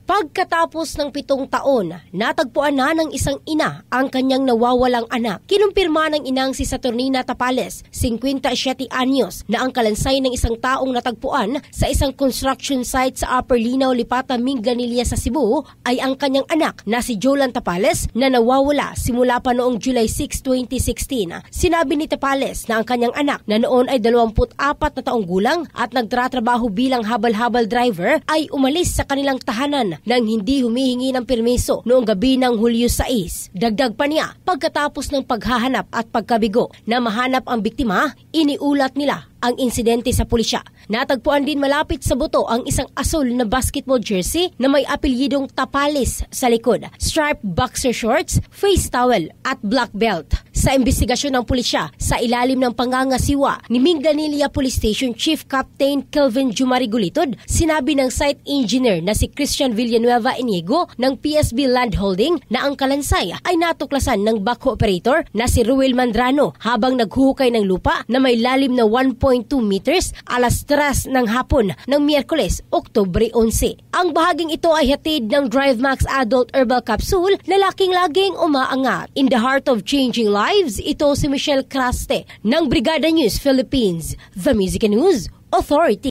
Pagkatapos ng 7 taon, natagpuan na ng isang ina ang kanyang nawawalang anak. Kinumpirma ng inang si Saturnina Tapales, 57 anyos, na ang kalansay ng isang taong natagpuan sa isang construction site sa Upper Linaw, Lipata, Minglanilla sa Cebu ay ang kanyang anak na si Jolan Tapales na nawawala simula pa noong July 6, 2016. Sinabi ni Tapales na ang kanyang anak na noon ay 24 na taong gulang at nagtratrabaho bilang habal-habal driver ay umalis sa kanilang tahanan nang hindi humihingi ng permiso noong gabi ng Hulyo 6. Dagdag pa niya, pagkatapos ng paghahanap at pagkabigo na mahanap ang biktima, iniulat nila ang insidente sa pulisya. Natagpuan din malapit sa buto ang isang asul na basketball jersey na may apelyidong Tapales sa likod, striped boxer shorts, face towel at black belt. Sa imbestigasyon ng pulisya, sa ilalim ng pangangasiwa ni Minglanilla Police Station Chief Captain Kelvin Jumari Gulitod, sinabi ng site engineer na si Christian Villanueva Inigo ng PSB Land Holding na ang kalansay ay natuklasan ng backhoe operator na si Ruel Mandrano habang naghuhukay ng lupa na may lalim na 1.2 meters alas 3 ng hapon ng Miyerkules, Oktubre 11. Ang bahaging ito ay hatid ng DriveMax Adult Herbal Capsule na laking-laging umaangat. In the heart of changing lives, ito si Michelle Craste ng Brigada News Philippines, The Music News Authority.